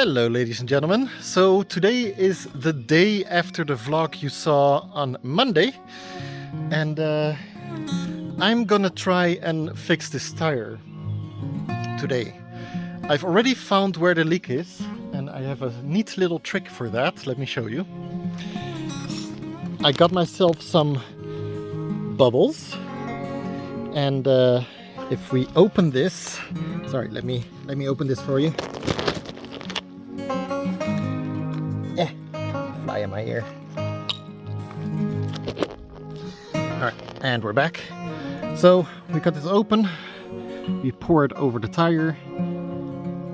Hello ladies and gentlemen, so today is the day after the vlog you saw on Monday and I'm gonna try and fix this tire today. I've already found where the leak is and I have a neat little trick for that. Let me show you. I got myself some bubbles and if we open this, sorry, let me open this for you. Fly in my ear. Alright, and we're back. So we cut this open, we pour it over the tire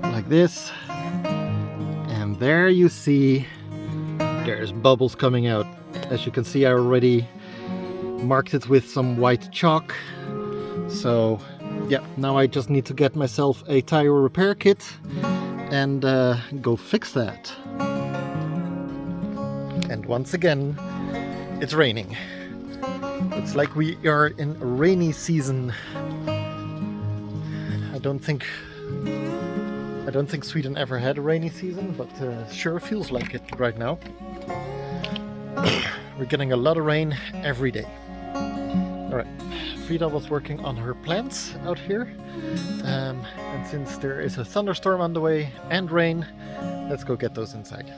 like this, and there you see there's bubbles coming out. As you can see, I already marked it with some white chalk. So yeah, now I just need to get myself a tire repair kit and go fix that. And once again, it's raining. It's like we are in a rainy season. I don't think Sweden ever had a rainy season, but sure feels like it right now. We're getting a lot of rain every day. Alright, Frida was working on her plants out here. And since there is a thunderstorm on the way and rain, let's go get those inside.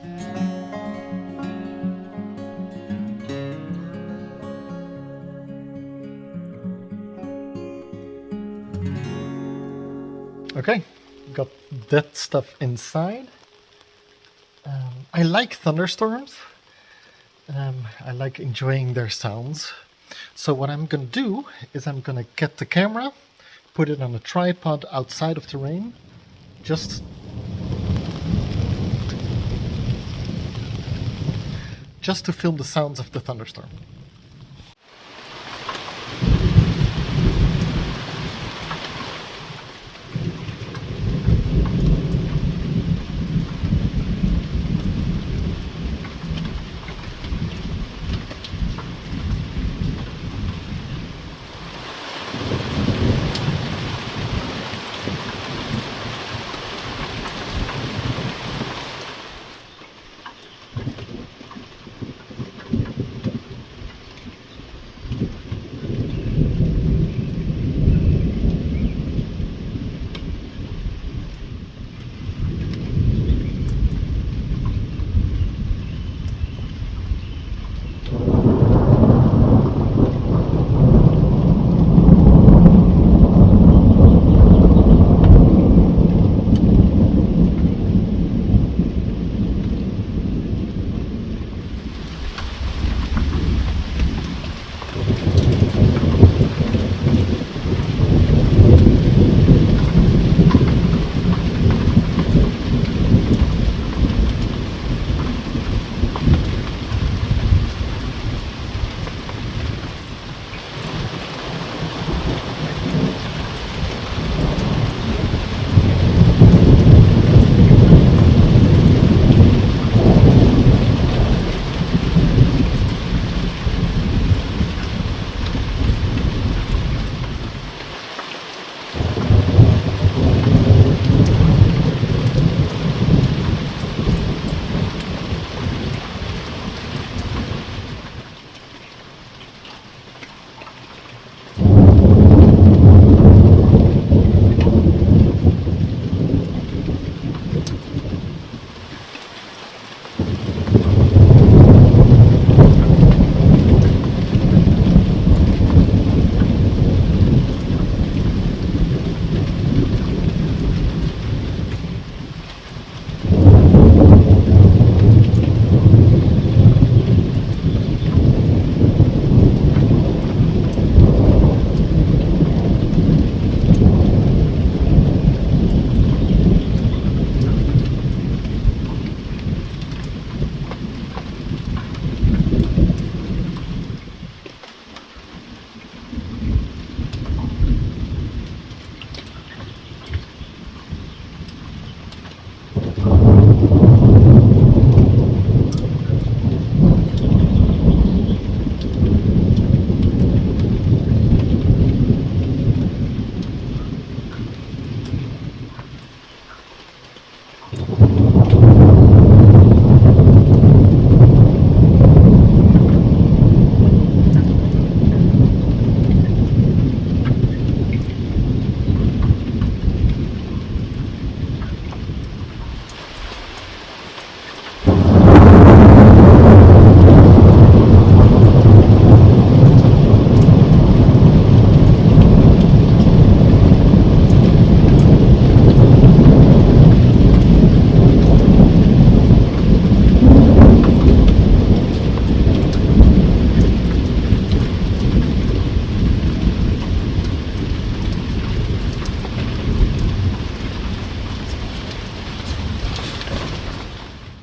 Okay, got that stuff inside. I like thunderstorms. I like enjoying their sounds. So what I'm gonna do is I'm gonna get the camera, put it on a tripod outside of the rain, just to film the sounds of the thunderstorm.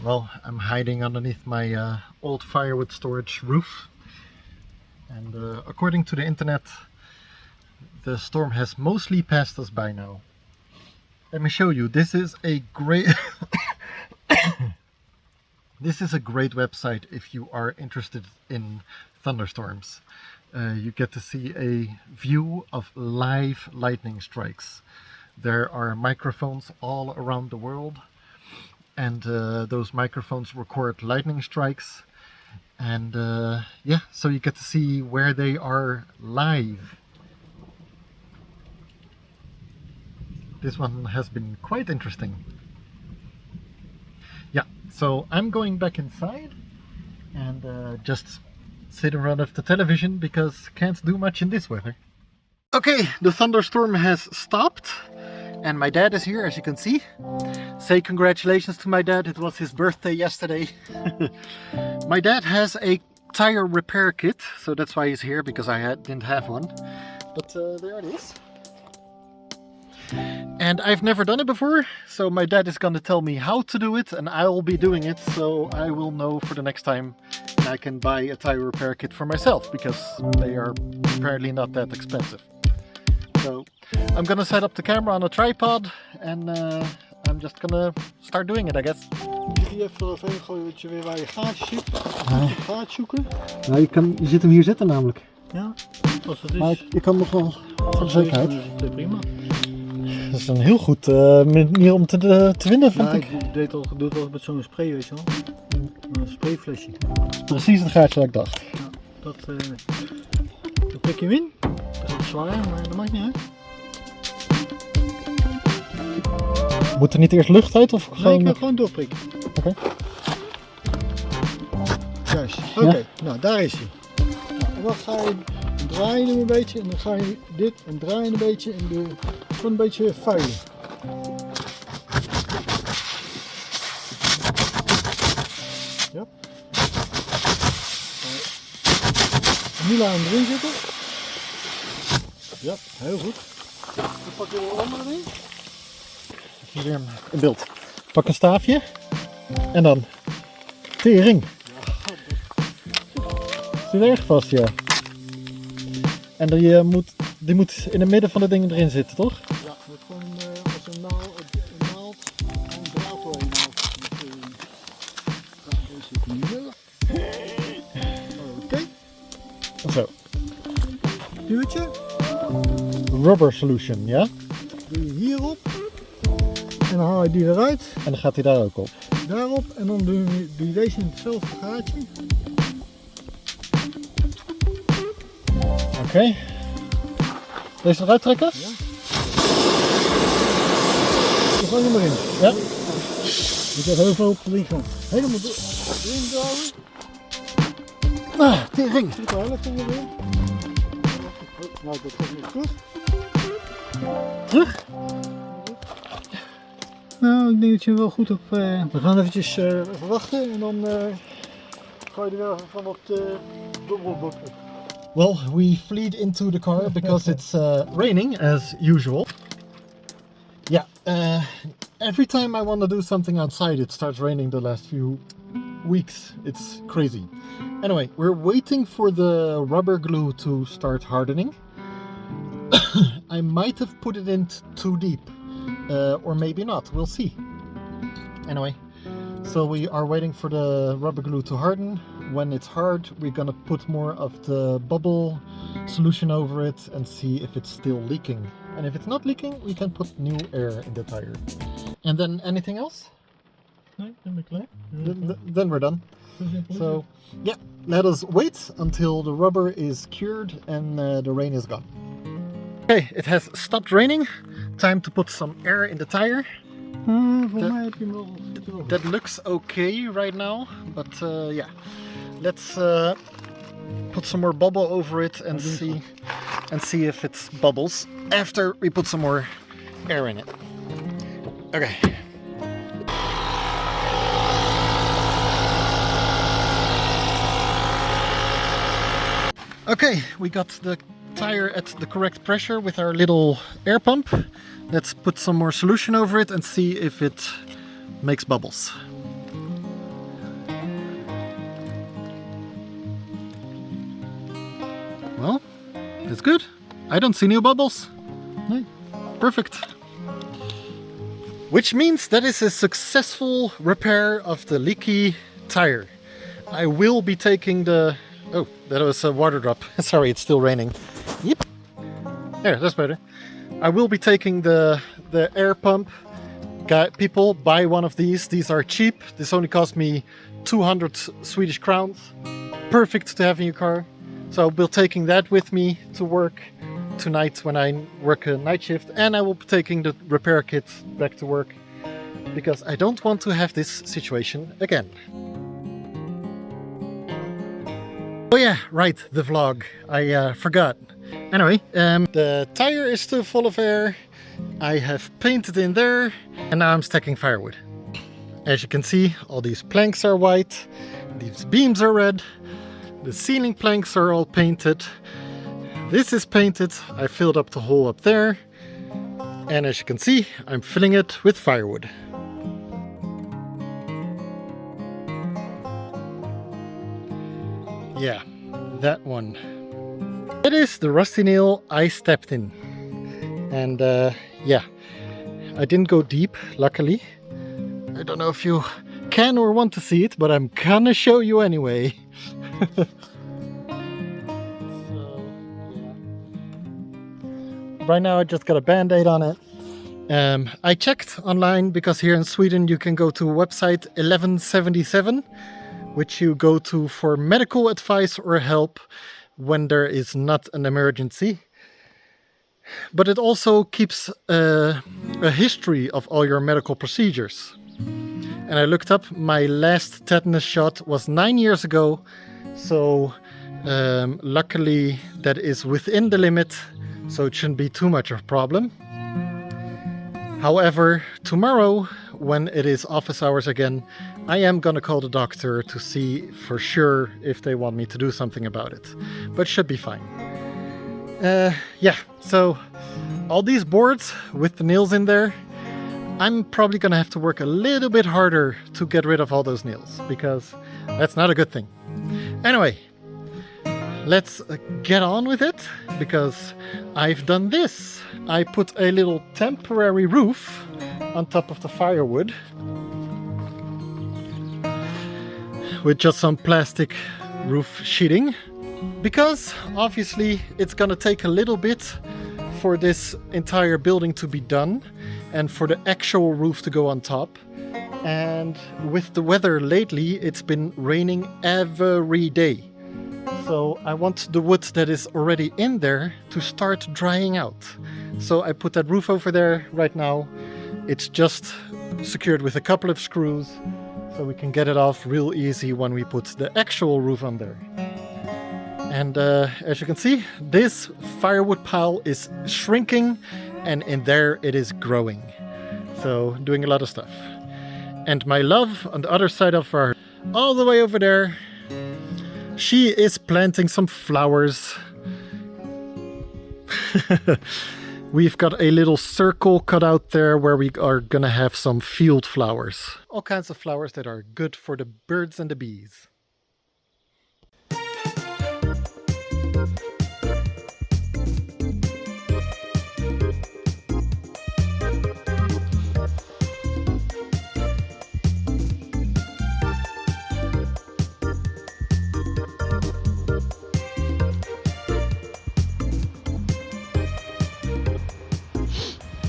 Well, I'm hiding underneath my old firewood storage roof. And according to the internet, the storm has mostly passed us by now. Let me show you. This is a great this is a great website if you are interested in thunderstorms. You get to see a view of live lightning strikes. There are microphones all around the world, and those microphones record lightning strikes. And yeah, so you get to see where they are live. This one has been quite interesting. Yeah, so I'm going back inside and just sit in front of the television because can't do much in this weather. Okay, the thunderstorm has stopped and my dad is here, as you can see. Say congratulations to my dad, it was his birthday yesterday. My dad has a tire repair kit, so that's why he's here, because I didn't have one. But there it is. And I've never done it before, so my dad is gonna tell me how to do it and I'll be doing it, so I will know for the next time I can buy a tire repair kit for myself, because they are apparently not that expensive. So I'm gonna set up the camera on a tripod and I'm just gonna start doing it, I guess. Die even eroverheen gooien dat je weer waar je gaatjes ziet. Gaatjes zoeken. Nou, je ziet hem hier zitten namelijk. Ja, als het is. Maar je kan nog wel voor de zekerheid. Dat is prima. Dat is een heel goed manier om te winnen, vind ik. Ik doe het wel met zo'n spray, weet je wel. Een sprayflesje. Precies het gaatje dat ik dacht. Ja, dat pik je hem in. Dat is wat zwaar, maar dat maakt niet uit. Moet er niet eerst lucht uit of Nee, gewoon... ik kan gewoon doorprikken. Oké. Juist, oké. Nou daar is hij. Nou, en dan ga je draaien hem een beetje en dan ga je dit en draaien een beetje en gewoon een beetje vuilen. Ja. En nu laat hem erin zitten. Ja, heel goed. Dan pak je de andere ding. Hier in beeld. Pak een staafje en dan tering. Zit erg vast, ja. En die moet in het midden van het ding erin zitten, toch? Ja, moet gewoon als een naald en een draad doorheen halen. Oké. Zo. Duwtje. Rubber solution, ja? Doe je hierop. En dan haal je die eruit. En dan gaat hij daar ook op. Daarop en dan doe je deze in hetzelfde gaatje. Oké. Deze eruit trekken? Ja. Dan gooi je hem erin. Ja. Je gaat heel veel op de ding gaan. Helemaal erin draaien. Ah, tering. Zit de helft erin. Nou, dat gaat weer terug. Terug? Nou, ik denk dat je hem wel goed op... We gaan eventjes even wachten en dan ga je er weer van wat dubbelbok op. Well, we fleed into the car because it's raining as usual. Yeah, every time I want to do something outside it starts raining the last few weeks. It's crazy. Anyway, we're waiting for the rubber glue to start hardening. I might have put it in too deep. Or maybe not, we'll see. Anyway, so we are waiting for the rubber glue to harden. When it's hard, we're gonna put more of the bubble solution over it and see if it's still leaking. And if it's not leaking, we can put new air in the tire. And then anything else? Nee, dan ben ik klaar. Then we're done. So yeah, let us wait until the rubber is cured and the rain is gone. Okay, it has stopped raining. Time to put some air in the tire. Voor mij heb je hem wel. That looks okay right now, but yeah, let's put some more bubble over it and see if it bubbles after we put some more air in it. Okay. Okay, we got the tire at the correct pressure with our little air pump. Let's put some more solution over it and see if it makes bubbles. That's good. I don't see new bubbles. Nee. Perfect. Which means that is a successful repair of the leaky tire. I will be taking the... Oh, that was a water drop. Sorry, it's still raining. Yep. There, that's better. I will be taking the air pump. People, buy one of these. These are cheap. This only cost me 200 Swedish crowns. Perfect to have in your car. So I'll be taking that with me to work tonight when I work a night shift. And I will be taking the repair kit back to work. Because I don't want to have this situation again. Oh yeah, right, the vlog. I forgot. Anyway, the tire is still full of air. I have painted in there. And now I'm stacking firewood. As you can see, all these planks are white. These beams are red. The ceiling planks are all painted. This is painted. I filled up the hole up there. And as you can see, I'm filling it with firewood. Yeah, that one. It is the rusty nail I stepped in. And yeah, I didn't go deep, luckily. I don't know if you can or want to see it, but I'm gonna show you anyway. So, yeah. Right now I just got a band-aid on it. I checked online because here in Sweden you can go to website 1177, which you go to for medical advice or help when there is not an emergency. But it also keeps a history of all your medical procedures. And I looked up, my last tetanus shot was 9 years ago. So luckily that is within the limit, so it shouldn't be too much of a problem. However, tomorrow, when it is office hours again, I am gonna call the doctor to see for sure if they want me to do something about it. But it should be fine. Yeah, so all these boards with the nails in there, I'm probably gonna have to work a little bit harder to get rid of all those nails, because that's not a good thing. Anyway, let's get on with it, because I've done this. I put a little temporary roof on top of the firewood with just some plastic roof sheeting, because obviously it's gonna take a little bit for this entire building to be done and for the actual roof to go on top. And with the weather lately, it's been raining every day. So I want the wood that is already in there to start drying out. So I put that roof over there right now. It's just secured with a couple of screws, so we can get it off real easy when we put the actual roof on there. And as you can see, this firewood pile is shrinking, and in there it is growing. So doing a lot of stuff. And my love on the other side of our, all the way over there, she is planting some flowers. We've got a little circle cut out there where we are gonna have some field flowers. All kinds of flowers that are good for the birds and the bees.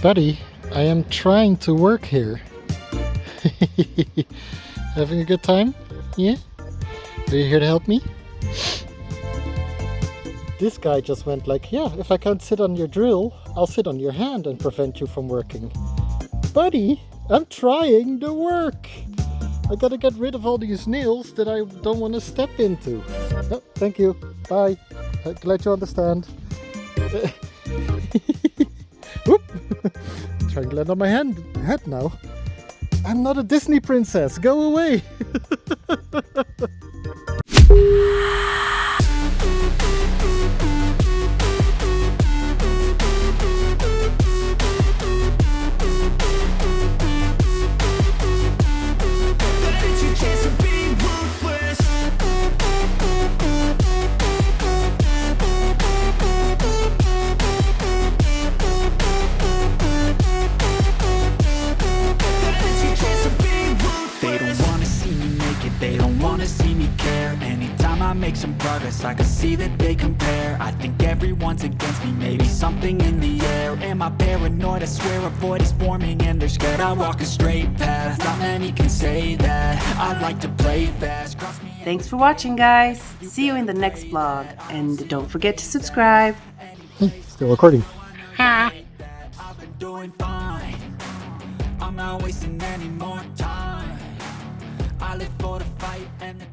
Buddy, I am trying to work here. Having a good time? Yeah? Are you here to help me? This guy just went like, yeah, if I can't sit on your drill, I'll sit on your hand and prevent you from working. Buddy, I'm trying to work. I gotta get rid of all these nails that I don't want to step into. Oh, thank you. Bye. Glad you understand. Whoop. Trying to land on my head now. I'm not a Disney princess. Go away. some progress, I can see that they compare. I think everyone's against me, maybe something in the air. Am I paranoid? I swear a void is forming and they're scared. I walk a straight path, not many can say that. I like to play fast. Thanks for watching, guys. See you in the next vlog. And don't forget to subscribe. Still recording. I've been doing fine. I'm not wasting any more time. I live for the fight and the